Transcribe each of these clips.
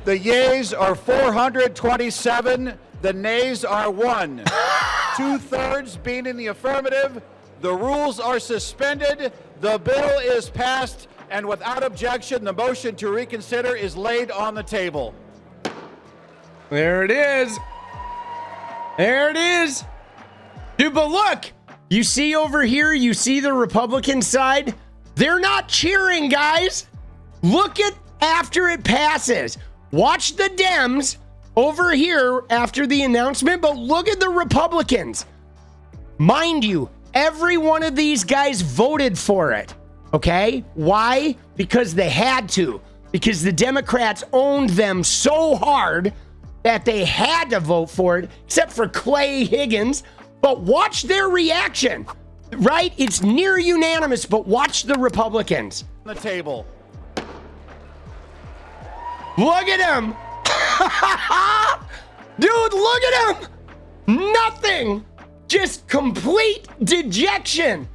The yeas are 427. The nays are 1. 2/3 being in the affirmative. The rules are suspended. The bill is passed. And without objection, the motion to reconsider is laid on the table. There it is. There it is. Dude, but look, you see over here, you see the Republican side? They're not cheering, guys. Look at after it passes. Watch the Dems over here after the announcement, but look at the Republicans. Mind you, every one of these guys voted for it. Okay? Why? Because they had to. Because the Democrats owned them so hard that they had to vote for it, except for Clay Higgins. But watch their reaction, right? It's near unanimous, but watch the Republicans. On the table. Look at him. Dude, look at him. Nothing. Just complete dejection.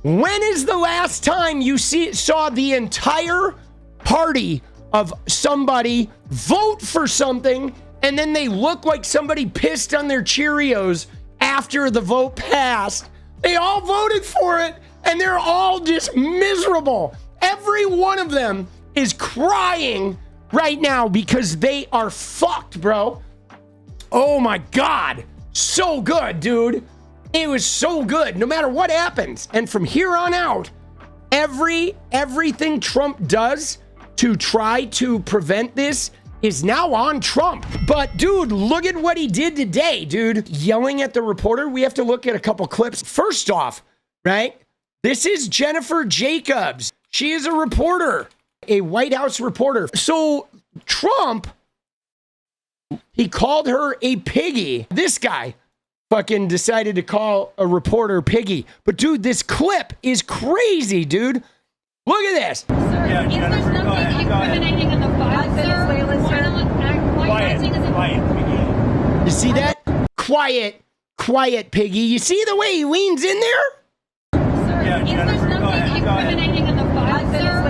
When is the last time you saw the entire party of somebody vote for something and then they look like somebody pissed on their Cheerios after the vote passed? They all voted for it and they're all just miserable. Every one of them is crying right now because they are fucked, bro. Oh my God. So good, dude. It was so good, no matter what happens. And from here on out, everything Trump does to try to prevent this is now on Trump. But dude, look at what he did today, dude. Yelling at the reporter. We have to look at a couple clips. First off, right? This is Jennifer Jacobs. She is a reporter, a White House reporter. So Trump, he called her a piggy. This guy fucking decided to call a reporter piggy. But dude, this clip is crazy, dude. Look at this. Sir, yeah, is there something incriminating in the file, sir? You see that? Quiet, piggy. You see the way he leans in there? Sir, yeah, is there something incriminating in the file, sir?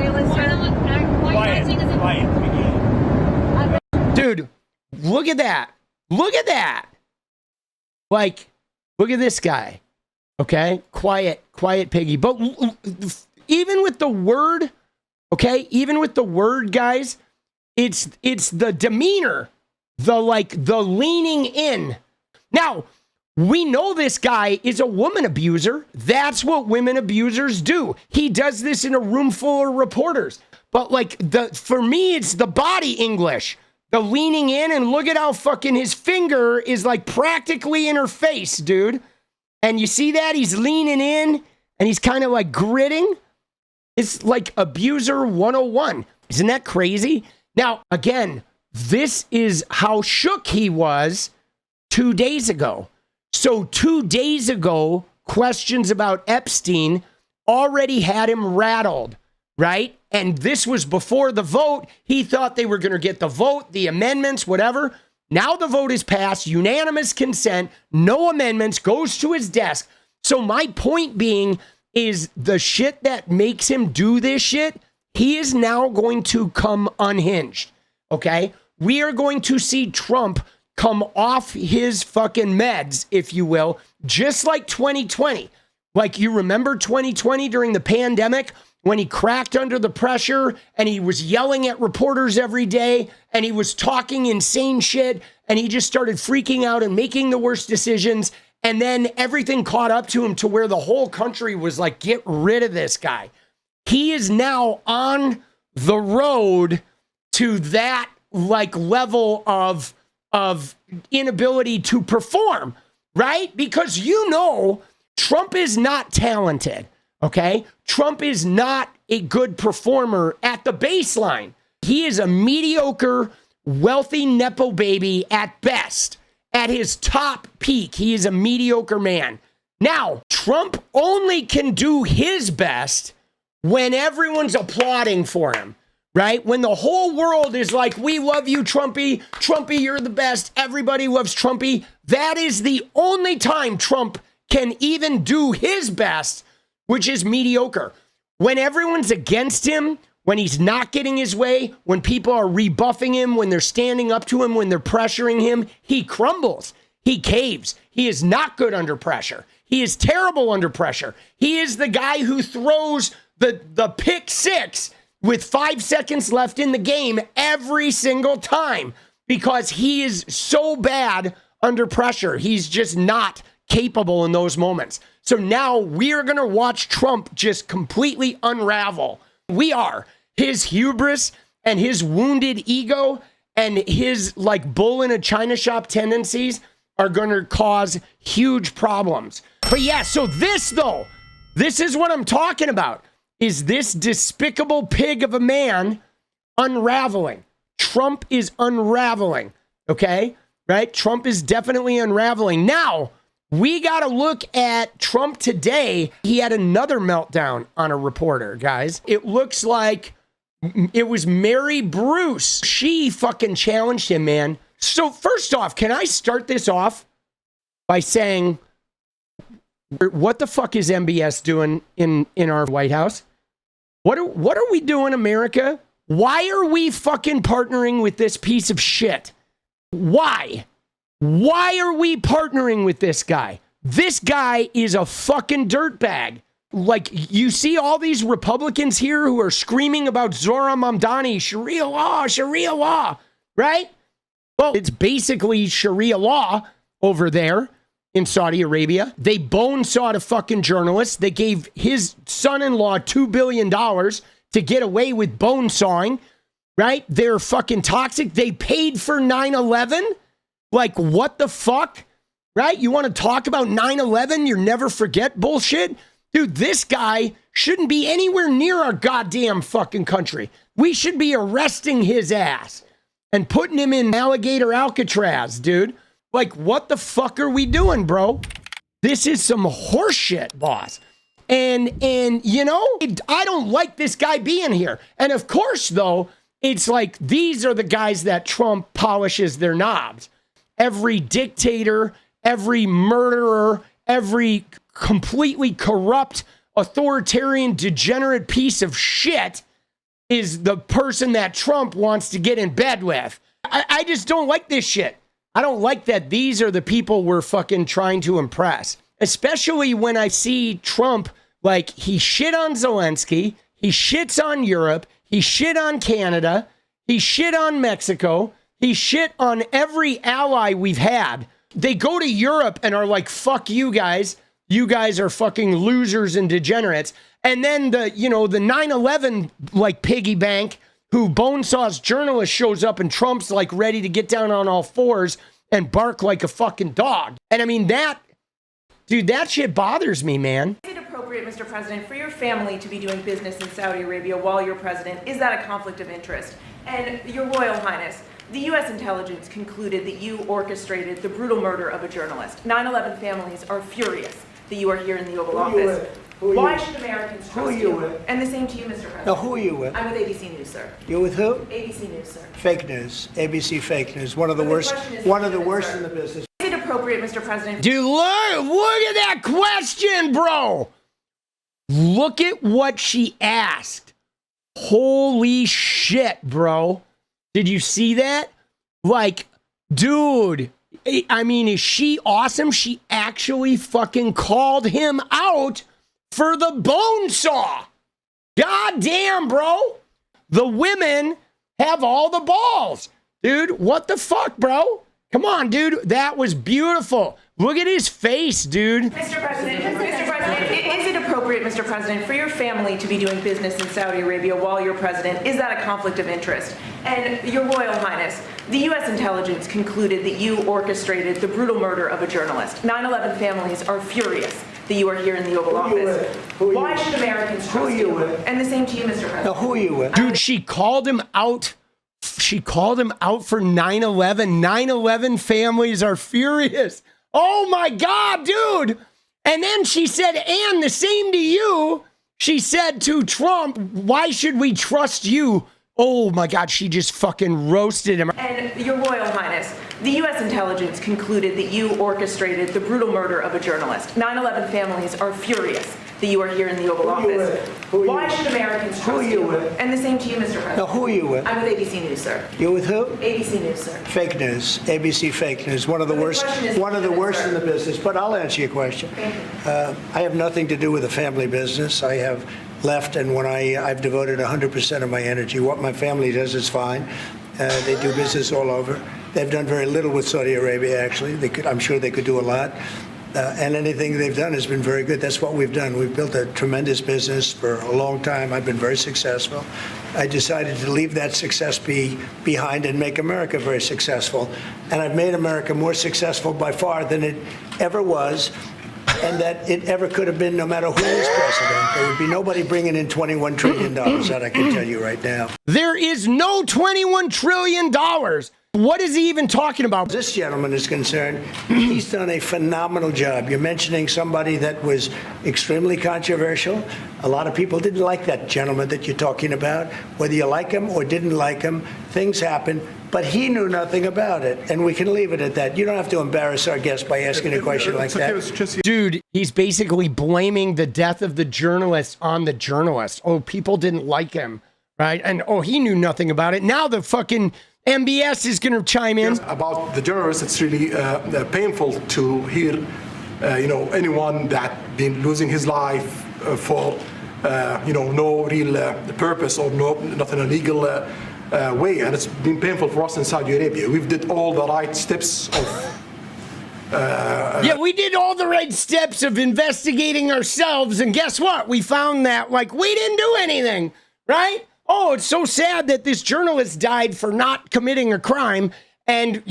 Dude, look at that. Look at that. Like, look at this guy. Okay? Quiet, piggy. But even with the word, okay? Even with the word, guys, it's the demeanor, the leaning in. Now, we know this guy is a woman abuser. That's what women abusers do. He does this in a room full of reporters. But for me, it's the body English. The leaning in, and look at how fucking his finger is like practically in her face, dude. And you see that? He's leaning in and he's kind of like gritting. It's like abuser 101. Isn't that crazy? Now, again, this is how shook he was 2 days ago. So 2 days ago, questions about Epstein already had him rattled, right? And this was before the vote. He thought they were going to get the vote, the amendments, whatever. Now the vote is passed, unanimous consent, no amendments, goes to his desk. So my point being is the shit that makes him do this shit, he is now going to come unhinged, okay? We are going to see Trump come off his fucking meds, if you will, just like 2020. Like, you remember 2020 during the pandemic when he cracked under the pressure and he was yelling at reporters every day and he was talking insane shit and he just started freaking out and making the worst decisions. And then everything caught up to him to where the whole country was like, get rid of this guy. He is now on the road to that level of inability to perform, right? Because Trump is not talented, okay? Trump is not a good performer at the baseline. He is a mediocre, wealthy Nepo baby at best. At his top peak, he is a mediocre man. Now, Trump only can do his best when everyone's applauding for him, right? When the whole world is like, we love you, Trumpy. Trumpy, you're the best. Everybody loves Trumpy. That is the only time Trump can even do his best, which is mediocre. When everyone's against him, when he's not getting his way, when people are rebuffing him, when they're standing up to him, when they're pressuring him, he crumbles. He caves. He is not good under pressure. He is terrible under pressure. He is the guy who throws the pick six with 5 seconds left in the game every single time because he is so bad under pressure. He's just not capable in those moments. So now we're going to watch Trump just completely unravel. We are. His hubris and his wounded ego and his like bull in a china shop tendencies are going to cause huge problems. But yeah, so this though, this is what I'm talking about. Is this despicable pig of a man unraveling? Trump is unraveling, okay? Right? Trump is definitely unraveling. Now, we got to look at Trump today. He had another meltdown on a reporter, guys. It looks like it was Mary Bruce. She fucking challenged him, man. So first off, can I start this off by saying, what the fuck is MBS doing in our White House? What are we doing, America? Why are we fucking partnering with this piece of shit? Why? Why are we partnering with this guy? This guy is a fucking dirtbag. Like, you see all these Republicans here who are screaming about Zohran Mamdani, Sharia law, right? Well, it's basically Sharia law over there in Saudi Arabia. They bone-sawed a fucking journalist. They gave his son-in-law $2 billion to get away with bone-sawing, right? They're fucking toxic. They paid for 9/11. Like, what the fuck, right? You want to talk about 9/11, you never forget bullshit? Dude, this guy shouldn't be anywhere near our goddamn fucking country. We should be arresting his ass and putting him in alligator Alcatraz, dude. Like, what the fuck are we doing, bro? This is some horseshit, boss. And you know, I don't like this guy being here. And of course, though, it's like these are the guys that Trump polishes their knobs. Every dictator, every murderer, every completely corrupt, authoritarian, degenerate piece of shit is the person that Trump wants to get in bed with. I just don't like this shit. I don't like that these are the people we're fucking trying to impress. Especially when I see Trump, like, he shit on Zelensky, he shits on Europe, he shit on Canada, he shit on Mexico, he shit on every ally we've had. They go to Europe and are like, fuck you guys. You guys are fucking losers and degenerates. And then the 9/11 like piggy bank who bone saws journalist shows up and Trump's like ready to get down on all fours and bark like a fucking dog. And I mean, that shit bothers me, man. Is it appropriate, Mr. President, for your family to be doing business in Saudi Arabia while you're president? Is that a conflict of interest? And Your Royal Highness, the U.S. intelligence concluded that you orchestrated the brutal murder of a journalist. 9/11 families are furious that you are here in the Oval Office. Why should Americans trust you? And the same to you, Mr. President. Now, who are you with? I'm with ABC News, sir. You're with who? ABC News, sir. Fake news. ABC fake news. One of the worst in the business. Is it appropriate, Mr. President? Dude, look at that question, bro. Look at what she asked. Holy shit, bro. Did you see that? Like, dude, I mean, is she awesome? She actually fucking called him out for the bone saw. God damn, bro. The women have all the balls. Dude, what the fuck, bro? Come on, dude. That was beautiful. Look at his face, dude. Mr. President, is it appropriate, Mr. President, for your family to be doing business in Saudi Arabia while you're president? Is that a conflict of interest? And Your Royal Highness, the U.S. intelligence concluded that you orchestrated the brutal murder of a journalist. 9/11 families are furious that you are here in the Oval Office. Why should Americans trust you? And the same to you, Mr. President. Now, who are you with? Dude, she called him out. She called him out for 9/11. 9/11 families are furious. Oh my God, dude. And then she said, and the same to you. She said to Trump, why should we trust you? Oh my God, she just fucking roasted him. And Your Royal Highness, the U.S. intelligence concluded that you orchestrated the brutal murder of a journalist. 9/11 families are furious that you are here in the Oval Who you Office. with? Who you Why with? should Americans Who trust you you? with? And the same to you, Mr. President. Now, who are you with? I'm with ABC News, sir. You with who? ABC News, sir. Fake news, ABC fake news, one of the But the worst, question is one of the legitimate, worst sir. in the business. But I'll answer your question. I have nothing to do with the family business. I have left, and when I've devoted 100% of my energy. What my family does is fine. They do business all over. They've done very little with Saudi Arabia, actually. I'm sure they could do a lot. And anything they've done has been very good. That's what we've done. We've built a tremendous business for a long time. I've been very successful. I decided to leave that success behind and make America very successful. And I've made America more successful by far than it ever was, and that it ever could have been, no matter who is president. There would be nobody bringing in $21 trillion, that I can tell you right now. There is no $21 trillion. What is he even talking about? This gentleman is concerned, he's done a phenomenal job. You're mentioning somebody that was extremely controversial. A lot of people didn't like that gentleman that you're talking about. Whether you like him or didn't like him, things happen. But he knew nothing about it, and we can leave it at that. You don't have to embarrass our guest by asking a question like that. Dude, he's basically blaming the death of the journalist on the journalist. Oh, people didn't like him, right? And oh, he knew nothing about it. Now the fucking MBS is going to chime in. About the journalists, it's really painful to hear, anyone that been losing his life for, no real purpose or nothing illegal way, and it's been painful for us in Saudi Arabia. We've did all the right steps of. Yeah, we did all the right steps of investigating ourselves, and guess what? We found that we didn't do anything, right? Oh, it's so sad that this journalist died for not committing a crime. And,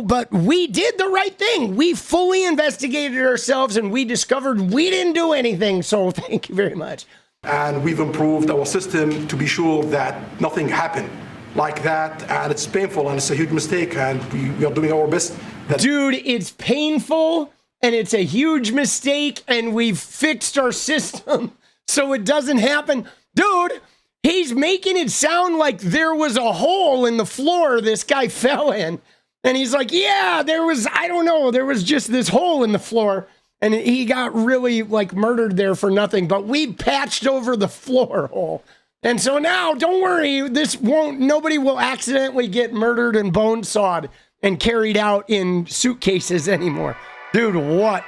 but we did the right thing. We fully investigated ourselves and we discovered we didn't do anything. So thank you very much. And we've improved our system to be sure that nothing happened like that. And it's painful and it's a huge mistake. And we are doing our best. Dude, it's painful and it's a huge mistake. And we've fixed our system so it doesn't happen. Dude. He's making it sound like there was a hole in the floor this guy fell in. And he's like, yeah, there was just this hole in the floor. And he got really murdered there for nothing. But we patched over the floor hole. And so now, don't worry, nobody will accidentally get murdered and bone sawed and carried out in suitcases anymore. Dude, what?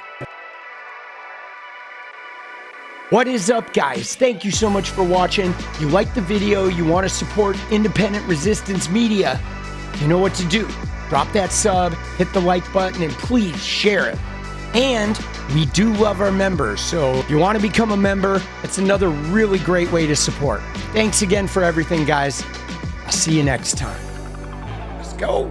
What is up, guys? Thank you so much for watching. You like the video, you want to support independent resistance media, you know what to do. Drop that sub, hit the like button, and please share it. And we do love our members, so if you want to become a member, it's another really great way to support. Thanks again for everything, guys. I'll see you next time. Let's go.